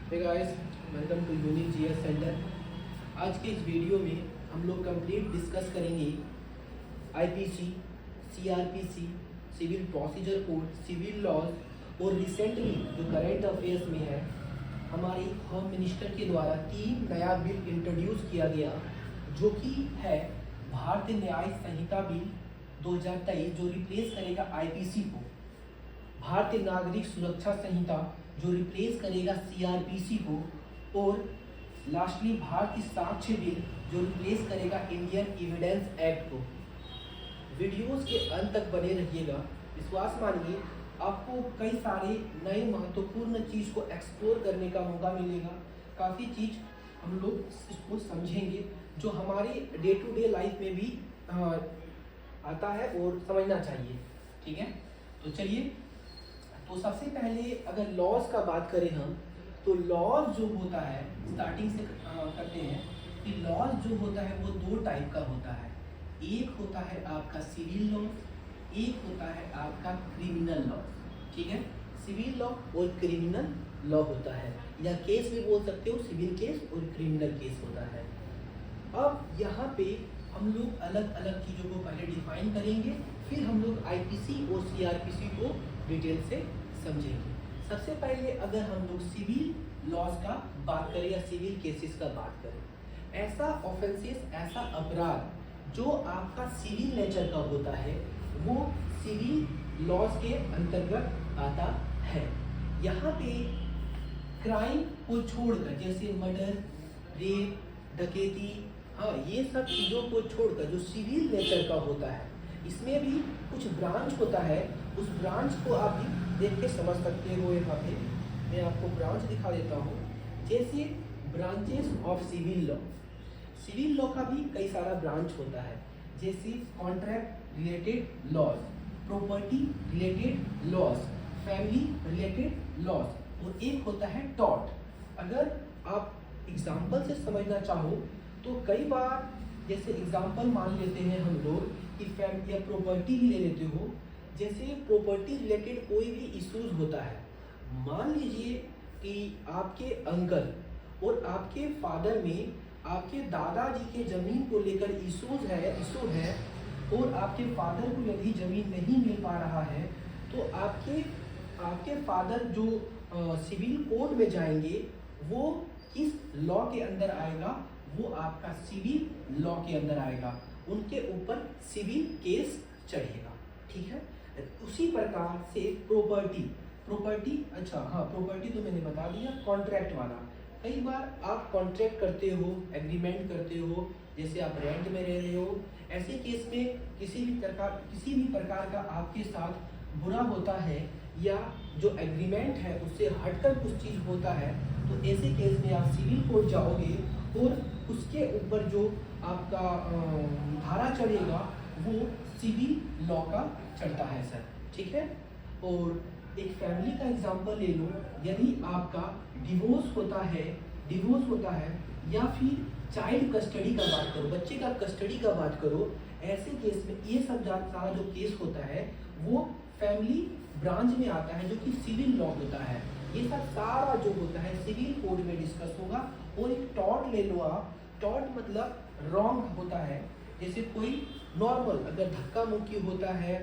Hey guys, welcome to unique GS centre. आज के इस वीडियो में हम लोग कंप्लीट डिस्कस करेंगे IPC, CrPC, civil procedure code, civil laws और रिसेंटली जो करंट अफेयर्स में है, हमारी होम मिनिस्टर के द्वारा 3 नया बिल इंट्रोड्यूस किया गया, जो कि है भारतीय न्याय संहिता बिल 2023, जो रिप्लेस करेगा आईपीसी को, भारतीय नागरिक सुरक्षा संहिता जो रिप्लेस करेगा सीआरपीसी को, और लास्टली भारतीय साक्ष्य बिल जो रिप्लेस करेगा इंडियन एविडेंस एक्ट को। वीडियोस के अंत तक बने रहिएगा। विश्वास मानिए, आपको कई सारे नए महत्वपूर्ण चीज़ को एक्सप्लोर करने का मौका मिलेगा। काफ़ी चीज़ हम लोग इसको समझेंगे जो हमारे डे टू डे लाइफ में भी आता है और समझना चाहिए। ठीक है, तो चलिए। तो सबसे पहले अगर लॉज का बात करें हम, तो लॉज जो होता है, स्टार्टिंग से करते हैं कि लॉज जो होता है वो 2 टाइप का होता है। एक होता है आपका सिविल लॉ, एक होता है आपका क्रिमिनल लॉ। ठीक है, सिविल लॉ और क्रिमिनल लॉ होता है, या केस भी बोल सकते हो, सिविल केस और क्रिमिनल केस होता है। अब यहाँ पे हम लोग अलग अलग चीज़ों को पहले डिफाइन करेंगे, फिर हम लोग आईपीसी और सीआरपीसी को डिटेल से समझेंगे। सबसे पहले अगर हम लोग सिविल लॉज का बात करें या सिविल केसेस का बात करें, ऐसा ऑफेंसेस, ऐसा अपराध जो आपका सिविल नेचर का होता है, वो सिविल लॉज के अंतर्गत आता है। यहाँ पे क्राइम को छोड़कर, जैसे मर्डर, रेप, डकैती, हाँ, ये सब चीज़ों को छोड़कर जो सिविल नेचर का होता है, इसमें भी कुछ ब्रांच होता है। उस ब्रांच को आप भी देख के समझ सकते हो। यहाँ पे मैं आपको ब्रांच दिखा देता हूँ। जैसे branches of civil law, civil law का भी कई सारा ब्रांच होता है, जैसे contract related laws, property related laws, family related laws, और एक होता है टॉर्ट। अगर आप एग्जाम्पल से समझना चाहो तो कई बार जैसे एग्जाम्पल मान लेते हैं हम लोग कि फैमिली या प्रॉपर्टी ही ले लेते हो। जैसे प्रॉपर्टी रिलेटेड कोई भी इश्यूज होता है, मान लीजिए कि आपके अंकल और आपके फादर में आपके दादाजी के ज़मीन को लेकर इशू है, और आपके फादर को यदि ज़मीन नहीं मिल पा रहा है, तो आपके फादर जो सिविल कोर्ट में जाएंगे, वो किस लॉ के अंदर आएगा? वो आपका सिविल लॉ के अंदर आएगा, उनके ऊपर सिविल केस चढ़ेगा। ठीक है, उसी प्रकार से प्रॉपर्टी, अच्छा हाँ, प्रॉपर्टी तो मैंने बता दिया। कॉन्ट्रैक्ट वाला, कई बार आप कॉन्ट्रैक्ट करते हो, एग्रीमेंट करते हो, जैसे आप रेंट में रह रहे हो, ऐसे केस में किसी भी प्रकार का आपके साथ बुरा होता है, या जो एग्रीमेंट है उससे हटकर कुछ चीज़ होता है, तो ऐसे केस में आप सिविल कोर्ट जाओगे और उसके ऊपर जो आपका धारा चढ़ेगा वो सिविल लॉ का चढ़ता है सर। ठीक है, और एक फैमिली का एग्जांपल ले लो। यदि आपका डिवोर्स होता है या फिर चाइल्ड कस्टडी का बात करो, बच्चे का कस्टडी का बात करो, ऐसे केस में ये सब सारा जो केस होता है वो फैमिली ब्रांच में आता है, जो कि सिविल लॉ होता है। ये सब सारा जो होता है सिविल कोड में डिस्कस होगा। और एक टॉर्ट ले लो आप, टॉर्ट मतलब रॉन्ग होता है, जैसे कोई नॉर्मल अगर धक्का मुक्की होता है,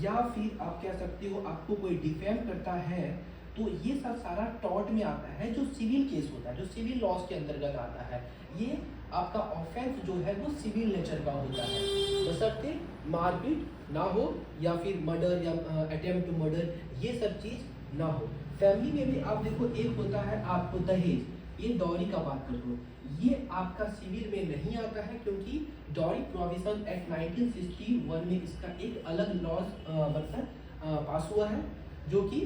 या फिर आप कह सकते हो आपको कोई डिफेम करता है, तो ये सब सारा टॉर्ट में आता है, जो सिविल केस होता है, जो सिविल लॉज के अंतर्गत आता है। ये आपका ऑफेंस जो है वो सिविल नेचर का होता है, बशर्ते मारपीट ना हो या फिर मर्डर या अटेम्प्ट टू मर्डर, ये सब चीज़ ना हो। फैमिली में भी आप देखो, एक होता है आपको दहेज, ये डॉरी का बात कर दो, ये आपका सिविल में नहीं आता है, क्योंकि डॉरी प्रोविजन एक्ट 1961 में इसका एक अलग लॉज वर्सन पास हुआ है, जो कि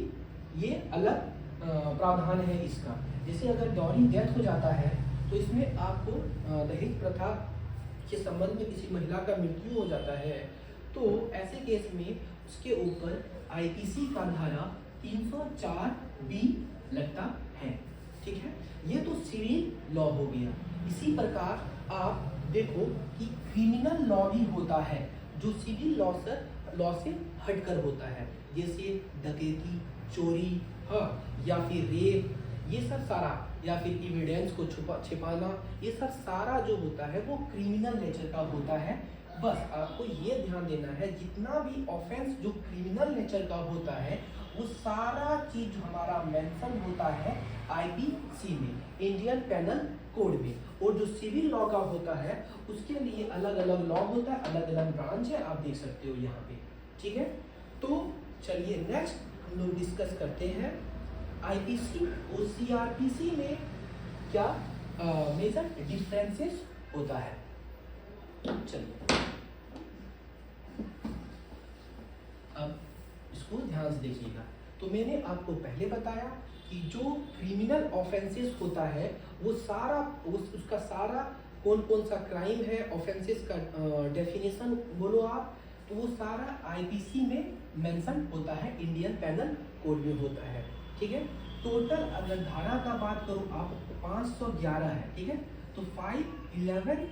ये अलग प्रावधान है इसका। जैसे अगर डॉरी डेथ हो जाता है, तो इसमें आपको दहेज प्रथा के संबंध में किसी महिला का मृत्यु हो जाता है, तो ऐसे केस में उसके ऊपर आईपीसी का धारा 304B लगता है। ठीक है, ये तो सिविल लॉ हो गया। इसी प्रकार आप देखो कि क्रिमिनल लॉ भी होता है, जो सिविल लॉ से हटकर होता है, जैसे डकैती, चोरी, हाँ, या फिर रेप, ये सब सारा, या फिर एविडेंस को छिपाना, ये सब सारा जो होता है वो क्रिमिनल नेचर का होता है। बस आपको ये ध्यान देना है, जितना भी ऑफेंस जो क्रिमिनल नेचर का होता है वो सारा चीज जो हमारा मेंशन होता है आईपीसी में, इंडियन पेनल कोड में। और जो सिविल लॉ का होता है उसके लिए अलग अलग लॉ होता है, अलग अलग ब्रांच है, आप देख सकते हो यहाँ पे। ठीक है, तो चलिए नेक्स्ट हम लोग डिस्कस करते हैं आईपीसी और सीआरपीसी में क्या मेजर डिफरेंसेस होता है। चलिए अब इसको ध्यान से देखिएगा। तो मैंने आपको पहले बताया कि जो क्रिमिनल ऑफेंसेस होता है वो सारा उसका सारा कौन कौन सा क्राइम है, ऑफेंसेस का डेफिनेशन बोलो आप, तो वो सारा आईपीसी में मेंशन होता है, इंडियन पेनल कोड में होता है। ठीक है, टोटल अगर धारा का बात करूं आप 511 है। ठीक है, तो 511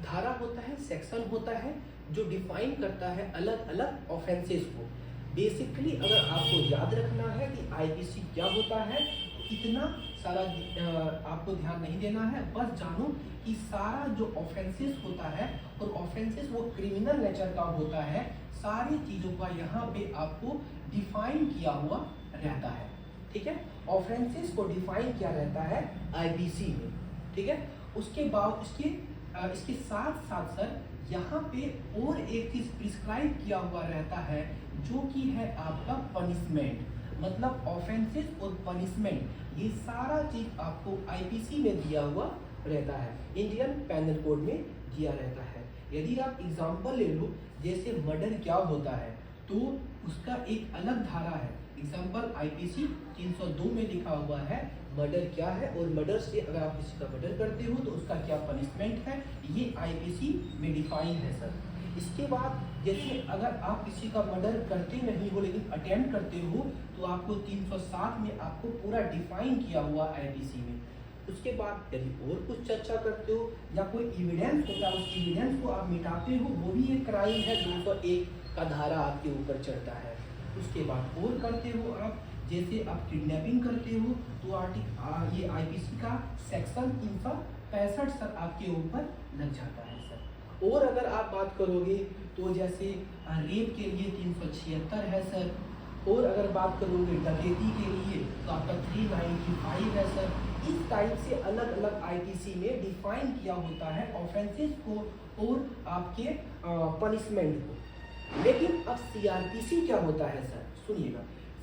धारा होता है, सेक्शन होता है जो डिफाइन करता है अलग अलग ऑफेंसेस को। बेसिकली अगर आपको याद रखना है कि आईपीसी क्या होता है, तो इतना सारा आपको ध्यान नहीं देना है, बस जानो कि सारा जो ऑफेंसेस होता है और ऑफेंसेस वो क्रिमिनल नेचर का होता है, सारी चीजों का यहाँ पे आपको डिफाइन किया हुआ रहता है। ठीक है, ऑफेंसेस को डिफाइन किया रहता है आईपीसी में। ठीक है, उसके बाद इसके साथ साथ सर यहाँ पे और एक चीज प्रिस्क्राइब किया हुआ रहता है जो कि है आपका पनिशमेंट, मतलब ऑफेंसेस और पनिशमेंट, ये सारा चीज आपको आईपीसी में दिया हुआ रहता है, इंडियन पेनल कोड में दिया रहता है। यदि आप एग्जांपल ले लो, जैसे मर्डर क्या होता है तो उसका एक अलग धारा है। एग्जांपल आईपीसी 302 में लिखा हुआ है मर्डर क्या है, और मर्डर से अगर आप किसी का मर्डर करते हो तो उसका क्या पनिशमेंट है, ये आईपीसी में डिफाइन है सर। इसके बाद जैसे अगर आप किसी का मर्डर करते नहीं हो लेकिन अटेम्प्ट करते हो तो आपको 307 में आपको पूरा डिफाइन किया हुआ आईपीसी में। उसके बाद यदि और कुछ चर्चा करते हो या कोई एविडेंस होता है, उस एविडेंस को आप मिटाते हो, वो भी एक क्राइम है, 201 का धारा आपके ऊपर चढ़ता है। उसके बाद और करते हो आप, जैसे आप किडनैपिंग करते हो तो ये आईपीसी का सेक्शन 365 सर आपके ऊपर लग जाता है सर। और अगर आप बात करोगे तो जैसे रेप के लिए 376 है सर, और अगर बात करोगे डकैती के लिए तो आपका 395 है सर। इस टाइप से अलग अलग आईपीसी में डिफाइन किया होता है ऑफेंसेस को और आपके पनिशमेंट को। लेकिन अब सीआरपीसी क्या होता है सर, सुनिएगा,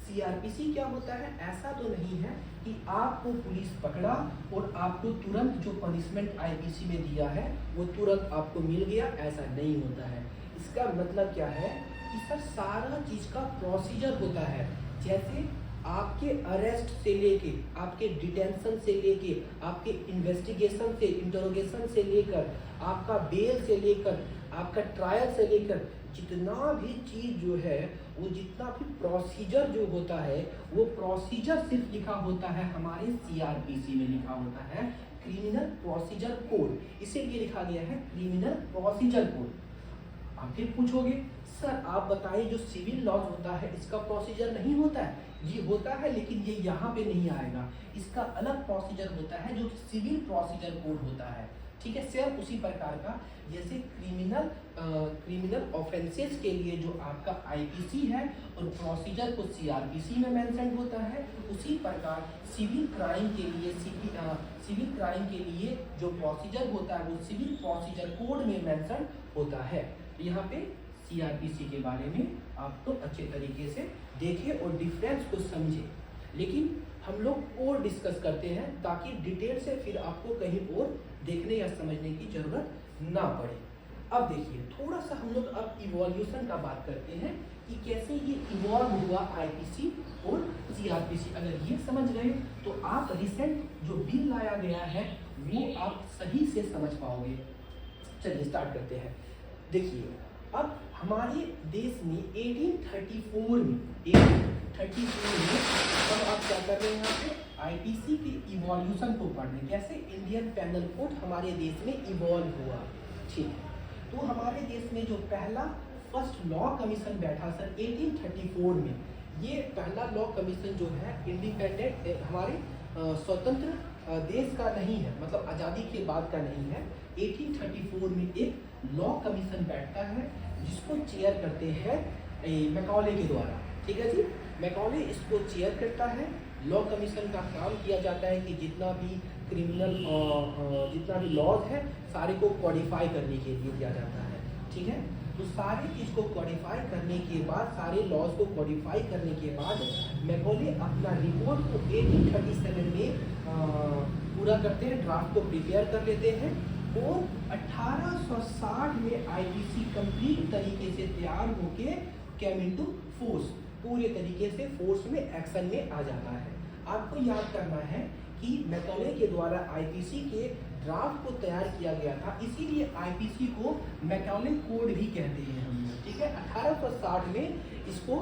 सीआरपीसी क्या होता है, ऐसा तो नहीं है कि आपको पुलिस पकड़ा और आपको तुरंत जो पनिशमेंट आईपीसी में दिया है वो तुरंत आपको मिल गया, ऐसा नहीं होता है। इसका मतलब क्या है कि सर सारा चीज का प्रोसीजर होता है। जैसे आपके अरेस्ट से लेके, आपके डिटेंशन से लेके, आपके इन्वेस्टिगेशन से, इंटरोगेशन से लेकर, आपका बेल से लेकर, आपका ट्रायल से लेकर, जितना भी चीज जो है वो जितना भी प्रोसीजर जो होता है वो प्रोसीजर सिर्फ लिखा होता है हमारे सीआरपीसी में लिखा होता है क्रिमिनल प्रोसीजर कोड, इसीलिए लिखा गया है क्रिमिनल प्रोसीजर कोड। आप फिर पूछोगे सर आप बताइए जो सिविल लॉ होता है इसका प्रोसीजर नहीं होता है? ये होता है लेकिन ये यहाँ पे नहीं आएगा, इसका अलग प्रोसीजर होता है जो सिविल प्रोसीजर कोड होता है। ठीक है, सेम उसी प्रकार का जैसे क्रिमिनल ऑफेंसेस के लिए जो आपका आईपीसी है और प्रोसीजर को सीआरपीसी में मेंशन होता है, उसी प्रकार सिविल क्राइम के लिए जो प्रोसीजर होता है वो सिविल प्रोसीजर कोड में मेंशन होता है। यहाँ पे सीआरपीसी के बारे में आपको अच्छे तरीके से देखें और डिफरेंस को समझें। लेकिन हम लोग और डिस्कस करते हैं ताकि डिटेल से फिर आपको कहीं और देखने या समझने की जरूरत ना पड़े। अब देखिए थोड़ा सा हम लोग अब इवोल्यूशन का बात करते हैं कि कैसे ये इवॉल्व हुआ आईपीसी और सीआरपीसी। अगर ये समझ गए तो आप रिसेंट जो बिल लाया गया है वो आप सही से समझ पाओगे। चलिए स्टार्ट करते हैं। देखिए अब हमारे देश में 1834 में अब आप क्या कर रहे हैं यहाँ पे आईपीसी के इवोल्यूशन को पढ़ रहे हैं, कैसे इंडियन पेनल कोड हमारे देश में इवॉल्व हुआ। ठीक है, तो हमारे देश में जो पहला फर्स्ट लॉ कमीशन बैठा सर 1834 में, ये पहला लॉ कमीशन जो है इंडिपेंडेंट हमारे स्वतंत्र देश का नहीं है, मतलब आज़ादी के बाद का नहीं है। 1834 में एक लॉ कमीशन बैठता है जिसको चेयर करते हैं मैकॉले के द्वारा, ठीक है जी। मैकॉले इसको चेयर करता है। लॉ कमीशन का काम किया जाता है कि जितना भी क्रिमिनल जितना भी लॉज है सारे को कोडिफाई करने के लिए दिया जाता है, ठीक है। तो सारी चीज़ को कोडिफाई करने के बाद, सारे लॉज को कोडिफाई करने के बाद मैकॉले अपना रिपोर्ट को 1837 में पूरा करते हैं, ड्राफ्ट को प्रिपेयर कर लेते हैं और 1860 में आईपीसी कंप्लीट तरीके से तैयार होके कैम इनटू फोर्स, पूरे तरीके से फोर्स में एक्शन में आ जाता है। आपको याद करना है कि मैकॉले के द्वारा आईपीसी के ड्राफ्ट को तैयार किया गया था, इसीलिए आईपीसी को मैकॉले कोड भी कहते हैं हम लोग, ठीक है। 1860 में इसको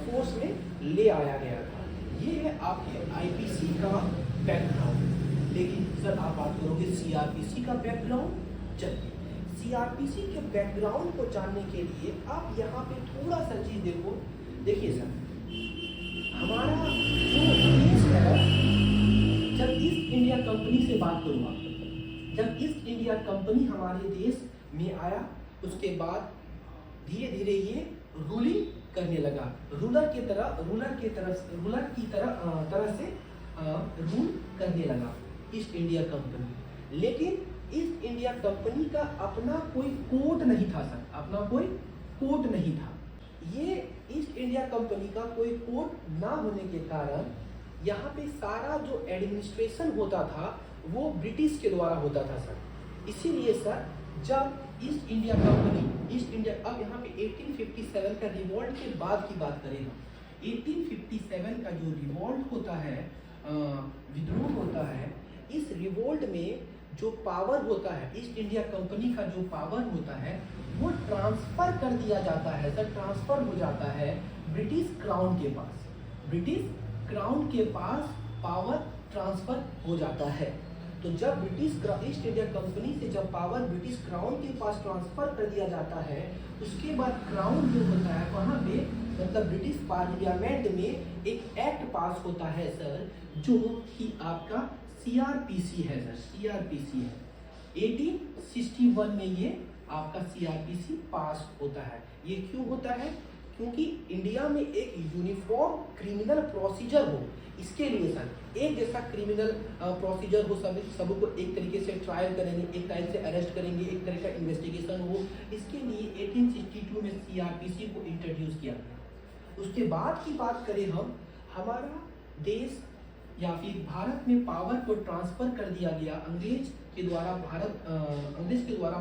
फोर्स में ले आया गया था। ये है आपके आईपीसी का बैकग्राउंड। लेकिन सर आप बात करोगे सीआरपीसी का बैकग्राउंड। चलिए, सीआरपीसी के बैकग्राउंड को जानने के लिए आप यहाँ पे थोड़ा सा चीज़ देखो। देखिए सर, हमारा जो देश है, जब ईस्ट इंडिया कंपनी से बात करूँगा, जब ईस्ट इंडिया कंपनी हमारे देश में आया, उसके बाद धीरे धीरे ये रूलिंग करने लगा, रूलर की तरह से रूल करने लगा ईस्ट इंडिया कंपनी। लेकिन ईस्ट इंडिया कंपनी का अपना कोई कोर्ट नहीं था सर, अपना कोई कोर्ट नहीं था। ये ईस्ट इंडिया कंपनी का कोई कोर्ट ना होने के कारण यहाँ पे सारा जो एडमिनिस्ट्रेशन होता था वो ब्रिटिश के द्वारा होता था सर। इसीलिए सर जब east India company, east India, अब यहाँ पे 1857 का रिवॉल्ट के बाद की बात करें हम, 1857 का जो रिवॉल्ट होता है, विद्रोह होता है, इस रिवोल्ट में जो पावर होता है, ईस्ट इंडिया कंपनी का जो पावर होता है वो ट्रांसफर कर दिया जाता है सर, ट्रांसफर हो जाता है ब्रिटिश क्राउन के पास। ब्रिटिश क्राउन के पास पावर ट्रांसफर हो जाता है। तो जब ईस्ट इंडिया कंपनी से जब पावर ब्रिटिश क्राउन के पास ट्रांसफर कर दिया जाता है, उसके बाद क्राउन जो होता है वहाँ पे, मतलब ब्रिटिश पार्लियामेंट में एक एक्ट पास होता है सर, जो कि आपका सीआरपीसी है सर, सीआरपीसी है। 1861 में ये आपका सीआरपीसी पास होता है। ये क्यों होता है? क्योंकि इंडिया में एक यूनिफॉर्म क्रिमिनल प्रोसीजर हो, इसके लिए सर एक जैसा क्रिमिनल प्रोसीजर हो, सबको एक तरीके से ट्रायल करेंगे, एक टाइप से अरेस्ट करेंगे, एक तरह का इन्वेस्टिगेशन हो, इसके लिए 1862 में सीआरपीसी को इंट्रोड्यूस किया गया। उसके बाद की बात करें हम, हमारा देश या फिर भारत में पावर को ट्रांसफर कर दिया गया, अंग्रेज के द्वारा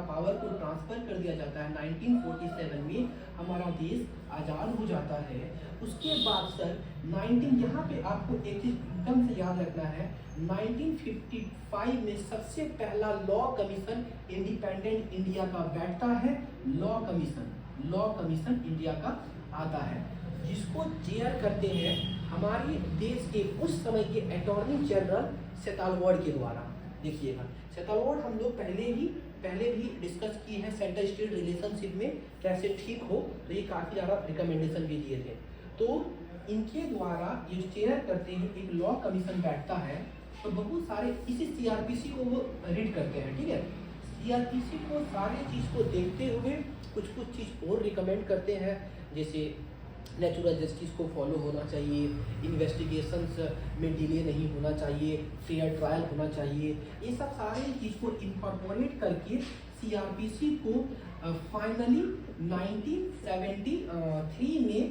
पावर को ट्रांसफर कर दिया जाता है। 1947 में हमारा देश आज़ाद हो जाता है। उसके बाद सर यहाँ पे आपको एक चीज एकदम से याद रखना है, 1955 में सबसे पहला लॉ कमीशन इंडिपेंडेंट इंडिया का बैठता है। लॉ कमीशन इंडिया का आता है, जिसको चेयर करते हैं हमारे देश के उस समय के अटॉर्नी जनरल सेतालवार्ड के द्वारा। देखिएगा, सेतालवार्ड हम लोग पहले भी डिस्कस किए हैं सेंटर स्टेट रिलेशनशिप में कैसे ठीक हो, तो ये काफ़ी ज़्यादा रिकमेंडेशन भी दिए थे। तो इनके द्वारा ये चेयर करते हैं, एक लॉ कमीशन बैठता है, तो बहुत सारे इसी सीआरपीसी को वो रीड करते हैं, ठीक है। सीआरपीसी को सारे चीज़ को देखते हुए कुछ चीज़ और रिकमेंड करते हैं, जैसे नेचुरल जस्टिस को फॉलो होना चाहिए, इन्वेस्टिगेशंस में डिले नहीं होना चाहिए, फेयर ट्रायल होना चाहिए। ये सब सारे चीज़ को इनकॉर्पोरेट करके सीआरपीसी को फाइनली 1973 में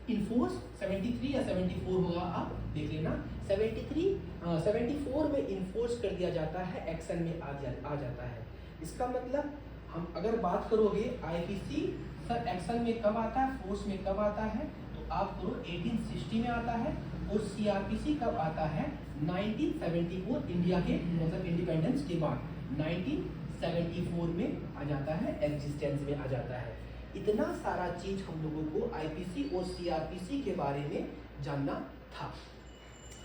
इन्फोर्स, 73 या 74 होगा, आप देख लेना, 74 में इन्फोर्स कर दिया जाता है, एक्शन में आ जाता है। इसका मतलब हम अगर बात करोगे आईपीसी सर एक्शन में कब आता है, फोर्स में कब आता है, तो आप करो 1860 में आता है, और सीआरपीसी कब आता है, 1974 इंडिया के मतलब इंडिपेंडेंस के बाद 1974 में आ जाता है, एग्जिस्टेंस में आ जाता है। इतना सारा चीज हम लोगों को आईपीसी और सीआरपीसी के बारे में जानना था,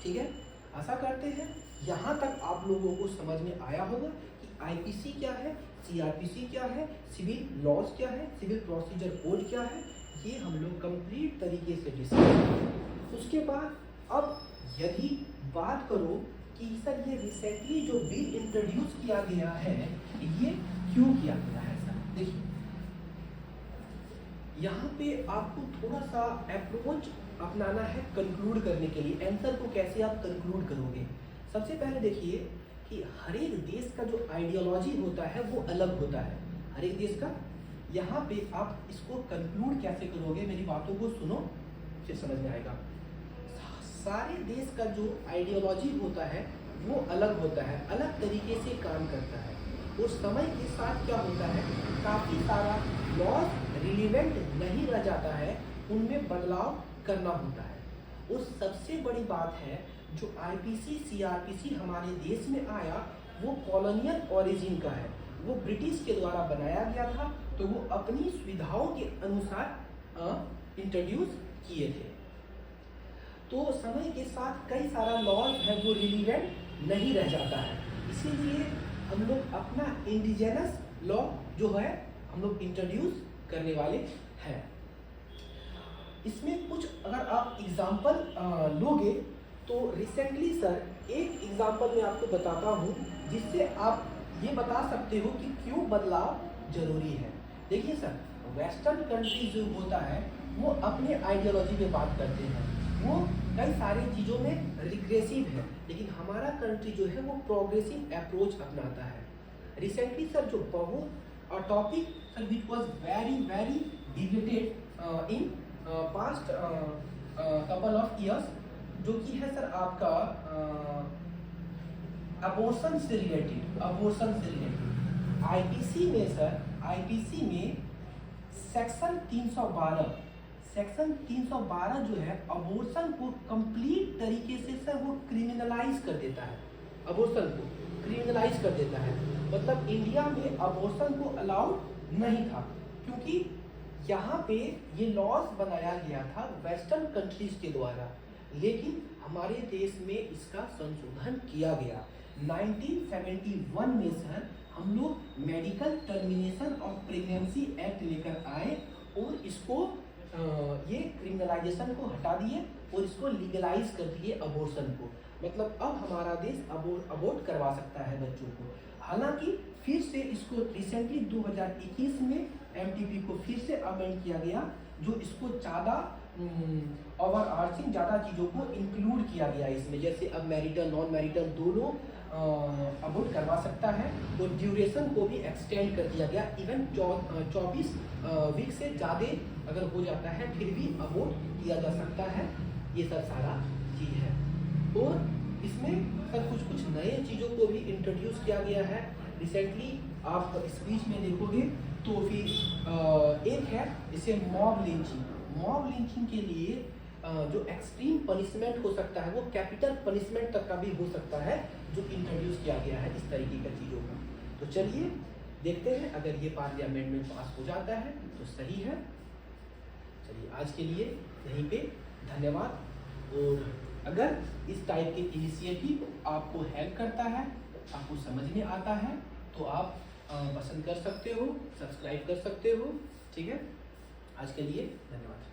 ठीक है। आशा करते हैं यहाँ तक आप लोगों को समझ में आया होगा कि आईपीसी क्या है, सीआरपीसी क्या है, सिविल लॉज क्या है, सिविल प्रोसीजर कोड क्या है, ये हम लोग कंप्लीट तरीके से डिस्कस करेंगे। उसके बाद अब यदि बात करो कि सर ये रिसेंटली जो बिल इंट्रोड्यूस किया गया है ये क्यों किया गया है सर, देखिए यहाँ पे आपको थोड़ा सा अप्रोच अपनाना है कंक्लूड करने के लिए। आंसर को कैसे आप कंक्लूड करोगे, सबसे पहले देखिए कि हर एक देश का जो आइडियोलॉजी होता है वो अलग होता है, हर एक देश का। यहाँ पे आप इसको कंक्लूड कैसे करोगे, मेरी बातों को सुनो फिर समझ में आएगा। सारे देश का जो आइडियोलॉजी होता है वो अलग होता है, अलग तरीके से काम करता है। और समय के साथ क्या होता है, काफ़ी सारा लॉज रिलीवेंट नहीं रह जाता है, उनमें बदलाव करना होता है। और सबसे बड़ी बात है जो आईपीसी सीआरपीसी हमारे देश में आया वो कॉलोनियल ओरिजिन का है, वो ब्रिटिश के द्वारा बनाया गया था, तो वो अपनी सुविधाओं के अनुसार इंट्रोड्यूस किए थे। तो समय के साथ कई सारा लॉज है वो रिलीवेंट नहीं रह जाता है, इसीलिए हम लोग अपना इंडिजिनस लॉ जो है हम लोग इंट्रोड्यूस करने वाले हैं। इसमें कुछ अगर आप एग्जाम्पल लोगे तो रिसेंटली सर एक एग्जाम्पल मैं आपको बताता हूँ जिससे आप ये बता सकते हो कि क्यों बदलाव जरूरी है। देखिए सर, वेस्टर्न कंट्री जो होता है वो अपने आइडियोलॉजी पे बात करते हैं, वो कई सारी चीज़ों में रिग्रेसिव है, लेकिन हमारा कंट्री जो है वो प्रोग्रेसिव अप्रोच अपनाता है। रिसेंटली सर जो बहुत topic sir which was very debated in past couple of years, जो कि है सर आपका अबॉर्शन से रिलेटेड। आईपीसी में सर, आईपीसी में सेक्शन 312 जो है अबॉर्शन को कंप्लीट तरीके से सर वो क्रिमिनलाइज कर देता है, अबॉर्शन को क्रिमिनलाइज कर देता है। मतलब इंडिया में अबॉर्शन को अलाउड नहीं था, क्योंकि यहाँ पे ये लॉज बनाया गया था वेस्टर्न कंट्रीज के द्वारा, लेकिन हमारे देश में इसका संशोधन किया गया। 1971 में सर हम लोग medical termination of pregnancy act लेकर आए और इसको ये क्रिमिनलाइजेशन को हटा दिए और इसको लीगलाइज कर दिए अबॉर्शन को। मतलब अब हमारा देश अबॉर्ट करवा सकता है बच्चों को। हालांकि फिर से इसको रिसेंटली 2021 में एमटीपी को फिर से अमेंड किया गया, जो इसको ज़्यादा ओवरआर्चिंग ज़्यादा चीज़ों को इंक्लूड किया गया इसमें, जैसे अब मैरिटल नॉन मैरिटल दोनों अबॉर्ट करवा सकता है। तो ड्यूरेशन को भी एक्सटेंड कर दिया गया, इवन 24 वीक से ज़्यादा अगर हो जाता है फिर भी अबॉर्ट किया जा सकता है। ये सब सारा चीज़ है। और इसमें सर कुछ नए चीज़ों को भी इंट्रोड्यूस किया गया है। रिसेंटली आप स्पीच में देखोगे तो फिर एक है इसे मॉब लिंचिंग के लिए जो एक्सट्रीम पनिशमेंट हो सकता है वो कैपिटल पनिशमेंट तक का भी हो सकता है, जो इंट्रोड्यूस किया गया है इस तरीके का चीज़ों का। तो चलिए देखते हैं, अगर ये पार्लियामेंट में पास हो जाता है तो सही है। चलिए आज के लिए यहीं पे धन्यवाद। और अगर इस टाइप के इनिशिएटिव आपको हेल्प करता है, आपको समझ में आता है, तो आप पसंद कर सकते हो, सब्सक्राइब कर सकते हो। ठीक है, आज के लिए धन्यवाद।